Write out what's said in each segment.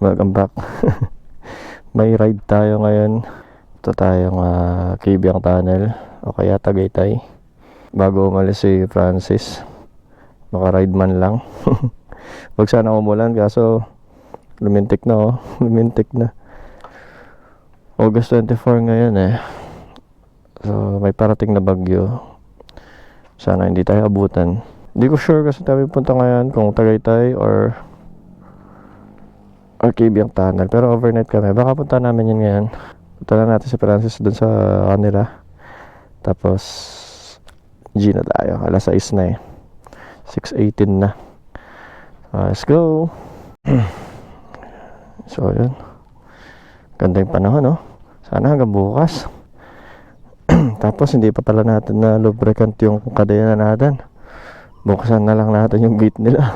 Welcome back. May ride tayo ngayon. Ito tayong Kibiang Tunnel o kaya Tagaytay. Bago umalis si Francis, maka-ride man lang. Huwag sana umulan kaso lumintik na lumintik na. August 24 ngayon So may parating na bagyo. Sana hindi tayo abutan. Hindi ko sure kasi tayo punta ngayon kung Tagaytay or Kibiang Tunnel, pero overnight kami. Baka punta namin yun ngayon. Punta lang natin si Francis dun sa kanila. Tapos G na tayo. Alas 6 na 6:18 na. Let's go. So yun, ganda yung panahon Sana hanggang bukas. Tapos hindi pa pala natin na lubricant yung kadena natin. Buksan na lang natin yung gate nila.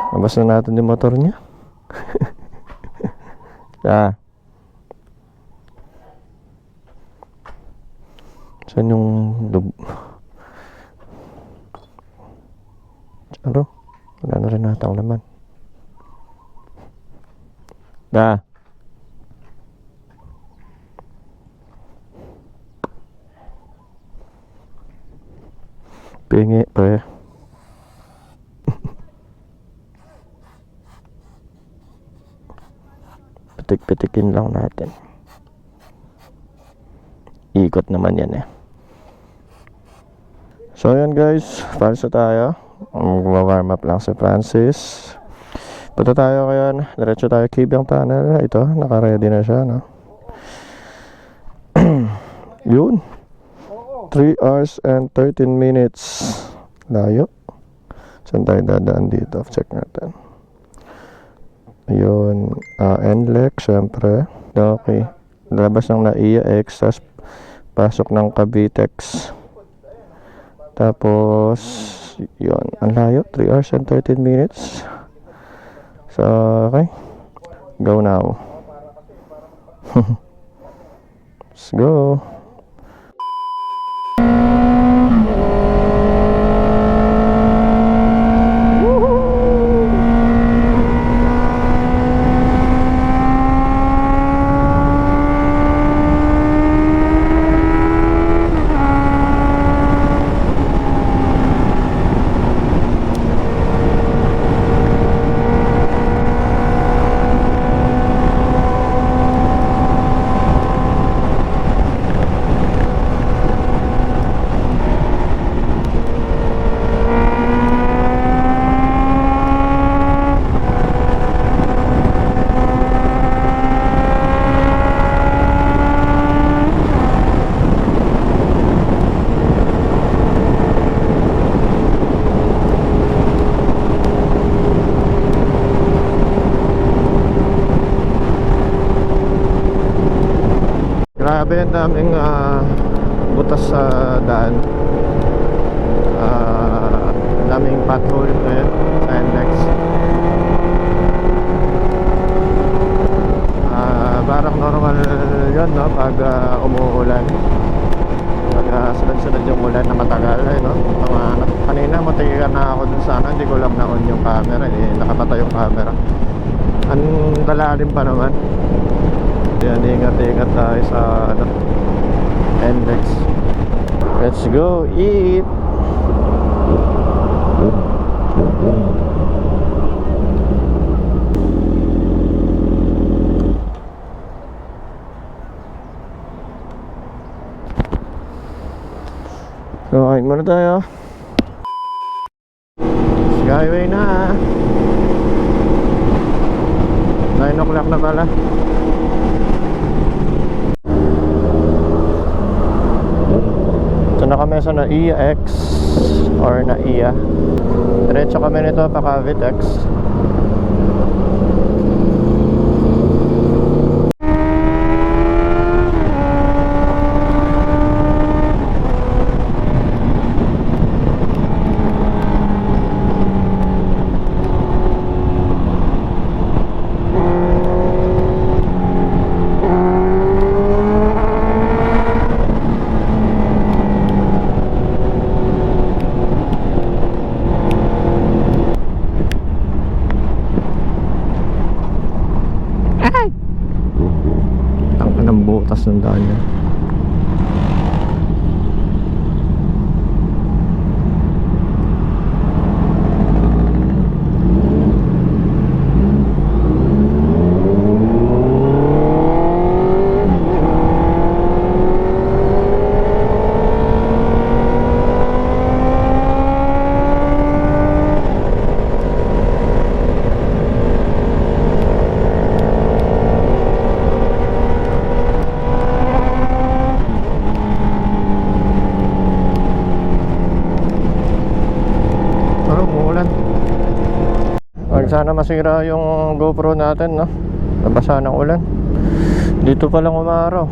Labas na natin yung motor niya. Saan yung wala na rin natang laman. Pingi pre. Pitik-pitikin lang natin. Ikot naman yan So yan guys, palis na tayo. Mag-warm up lang si Francis. Punta tayo ngayon. Diretso tayo Kibiang Tunnel. Ito, naka-ready na siya Yun, 3 hours and 13 minutes. Layo. Saan tayo dadaan dito? Check natin. Ayun, NLEX syempre. Okay, labas ng NAIA X, tapos pasok ng Cavitex. Tapos yun, ang layo, 3 hours and 13 minutes. So okay, go now. Let's go. Grabe, ang daming butas sa daan. Daming patrol ngayon sa NLEX. Parang normal yun pag umuulan. Pag sunod-sunod yung ulan na matagal kanina matigilan na ako dun sana. Hindi ko lang na-on yung camera, nakapatay yung camera. Ang dalalim pa naman. Yan, ingat-ingat tayo sa NLEX. Let's go eat. So, kain muna tayo. Skyway na. 9 o'clock na pala. Na kami sa NAIA X or NAIA. Diretso kami nito pa Cavitex. lakas ng daan niya. Sana masira yung GoPro natin, no? Nabasa ng ulan. Dito pa lang umaraw.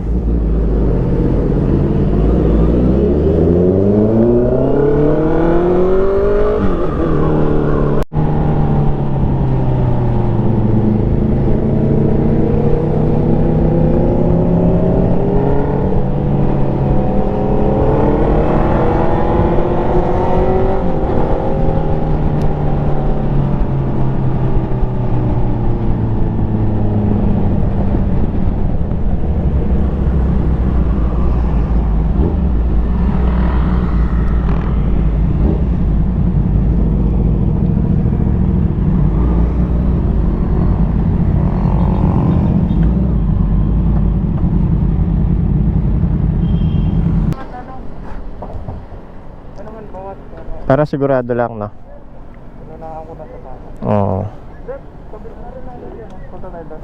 Para sigurado lang, no? Ano na ako na sa sana? Oo. Kabit na rin natin yan. Punta tayo doon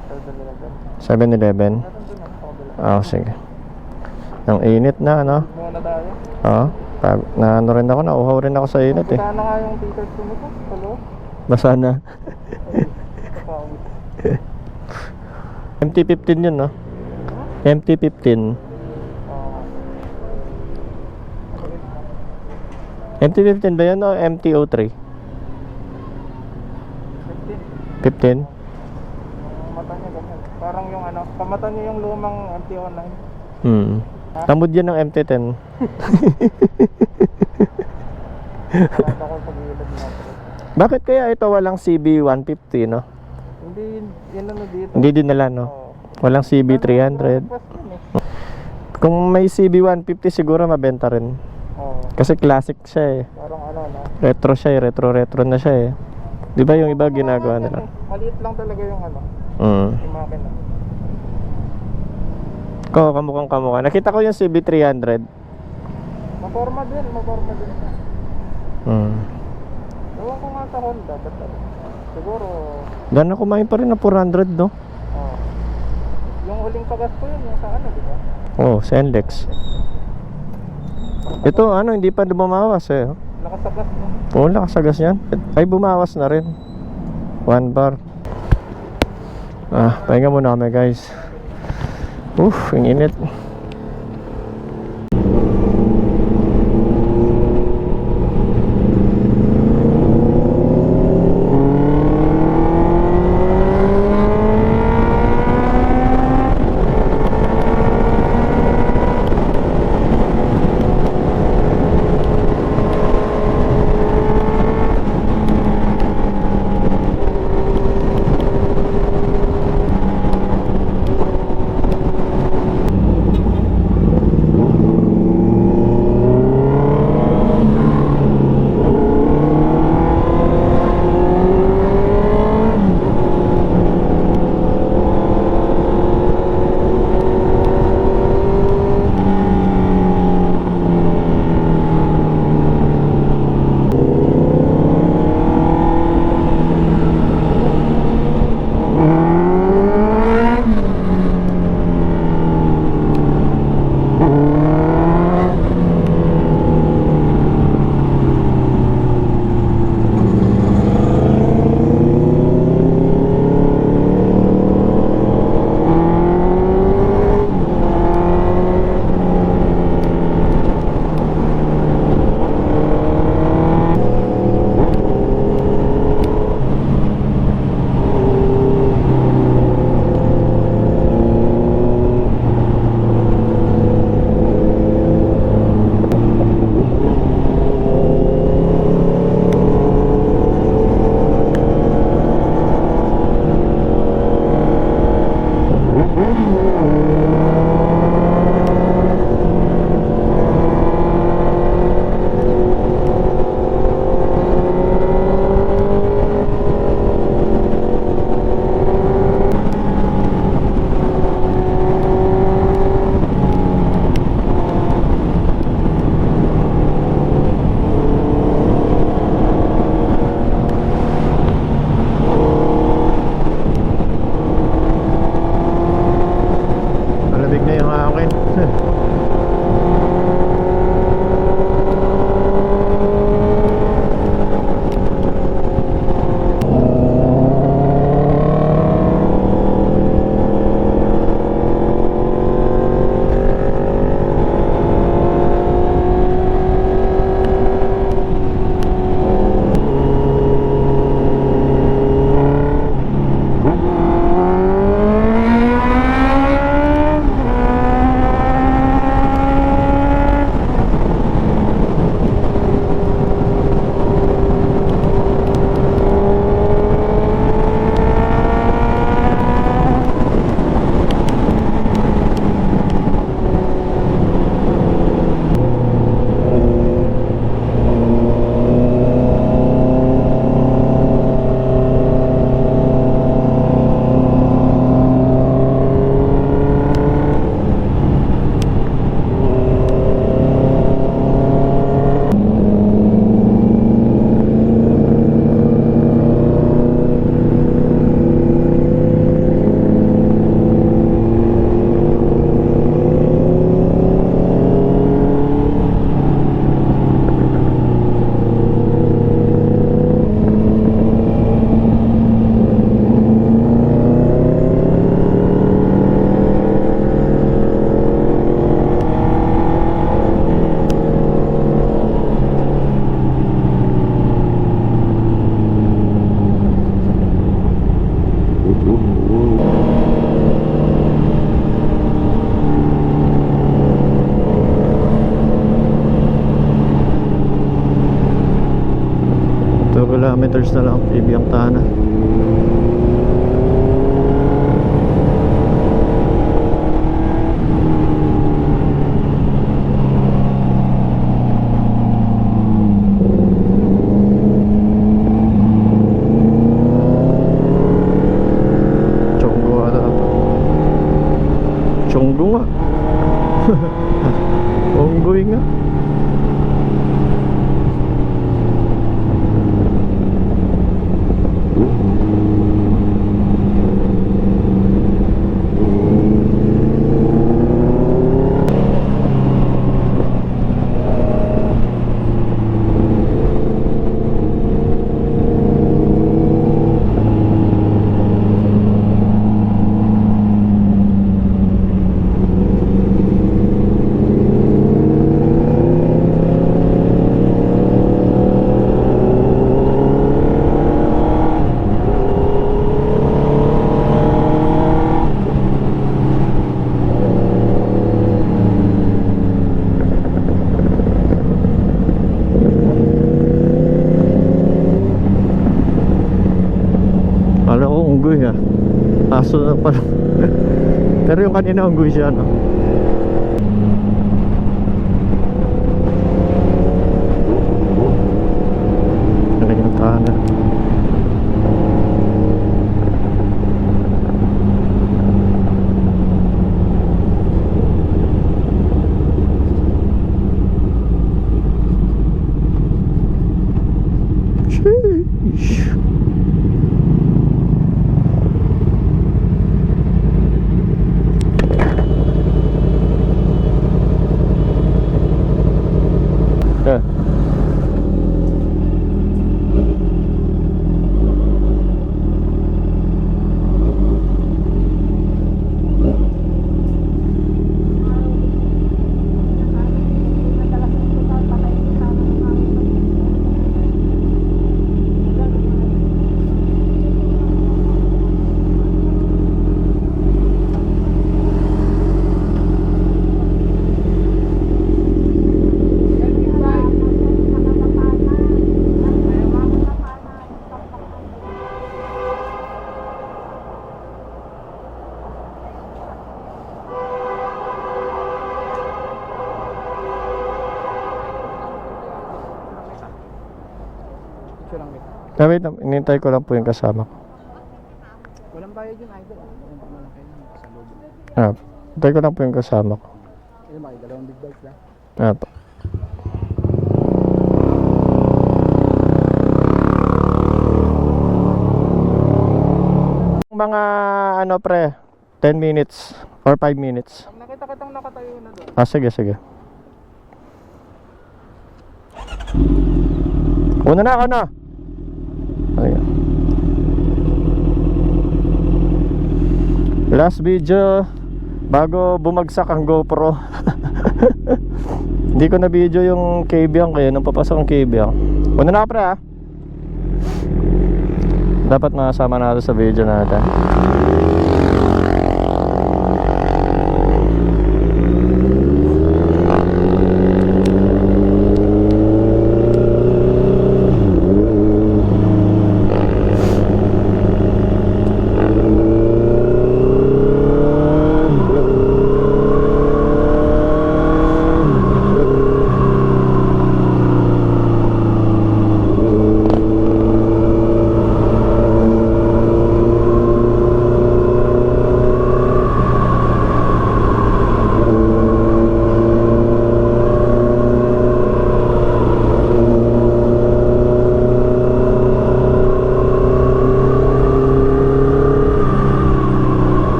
sa 7-Eleven? Meron doon sa kabila. Ah, sige. Ang init na, no? Muna tayo. Oo. Na ano rin ako, nauhaw rin ako sa init eh. Punta na nga yung t-shirt ko nito. Hello? Basa na. Kapawit. MT-15 yun, no? MT-15. MT-15 ba yun o MT-03? 15? 15? Mata niya ganyan. Parang yung ano, pamata niya yung lumang MT-09. Tamod yan ng MT-10. Parang ako sa gilid natin. Bakit kaya ito walang CB150, no? Hindi, yun ano dito. Hindi din nila, no? Walang CB300. Kung may CB150 siguro mabenta rin. Kasi classic siya eh. Parang ano, no? Retro siya eh, retro na siya eh. Di ba yung iba ginagawa nila? Maliit lang talaga yung ano, yung makina. Kamukhang kamukha. Nakita ko yung CB300. Maporma din siya. Ewan ko nga sa Honda, but siguro... Gana kumain pa rin na 400, no? Yung huling pagas ko yun, yung sa ano, di ba? Oo, Senlex. Ito ano, hindi pa bumawas eh. Lakas sa gas mo. Oo, lakas sa gas yan. Ay, bumawas na rin. 1 bar. Pahinga muna kami guys. Ang init. kilometers na lang Kibiang Tahanan. Chonggo ata ito. Chonggo nga. Onggoy nga. Kala ko unggoy ha. Aso na pala. Pero yung kanina unggoy siya no. Kibiang Tahanan. Sheesh. Yeah. Wait, inintay ko lang po yung kasama ko. Walang bayad yung idol. Malaki lang sa loob. Intay ko lang po yung kasama ko. Ayun, may dalawang big bags lang. Po. Mga ano pre, 10 minutes or 5 minutes. Pag nakita kitang nakatayo na doon. Sige, sige. Una na ako na. Ayan. Last video bago bumagsak ang GoPro. Hindi ko na video yung Kibiang kaya nung papasok ang Kibiang. Una na pre ha. Dapat makasama natin sa video natin.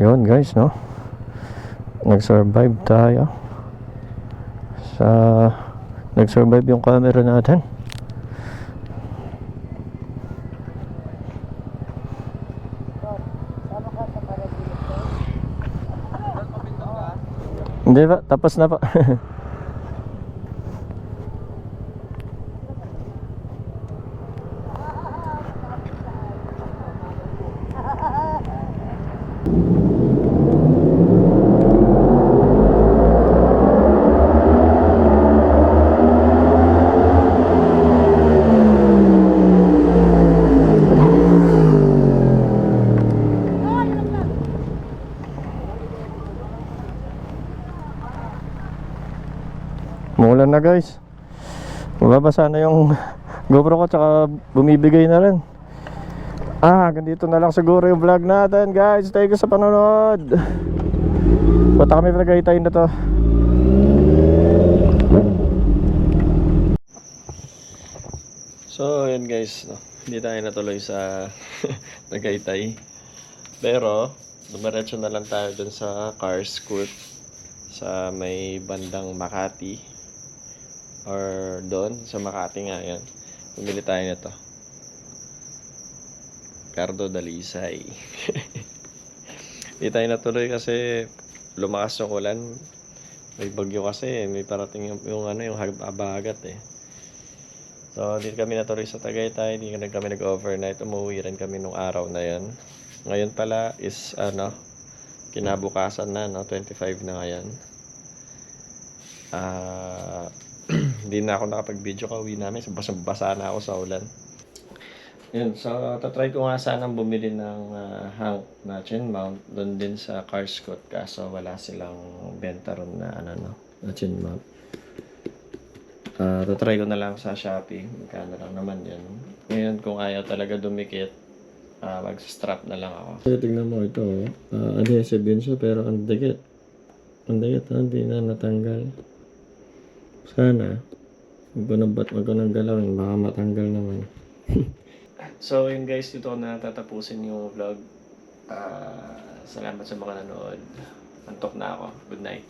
Yun guys, no? Nag-survive tayo. Nag-survive yung camera natin. Hindi ba? Tapos na pa. Muulan na guys. Mababasa na yung GoPro ko tsaka bumibigay na rin. Ganito na lang siguro yung vlog natin guys. Thank you sa panonood. Punta kami Tagaytay na to. So yun guys, no? Hindi tayo natuloy sa Tagaytay. Pero dumiretso na lang tayo dun sa Carscoot sa may bandang Makati. Or doon sa Makati nga yan. Bumili tayo nito. Cardo Dalisay. Hindi tayo natuloy kasi lumakas yung ulan. May bagyo kasi, may parating yung habagat eh. So, hindi kami natuloy sa Tagaytay, hindi kami nag-overnight. Umuwi rin kami nung araw na yan. Ngayon pala is kinabukasan na, no? 25 na ngayon. Hindi na ako nakapag-video ka-uwi namin. Basa na ako sa ulan. Yun, so tatry ko nga sanang bumili ng Hank na chin mount doon din sa Carscoot. Kaso wala silang benta ron na na chin mount. Tatry ko na lang sa Shopee. Magkano lang naman yun. Ngayon kung ayaw talaga dumikit, mag-strap na lang ako. So, tingnan mo ito. Adhesive din siya pero ang dikit. Ang dikit, hindi na natanggal. Sana, wag ko nang galawin, baka matanggal naman. So yun guys, dito ko na tatapusin yung vlog. Salamat sa mga nanood. Antok na ako. Good night.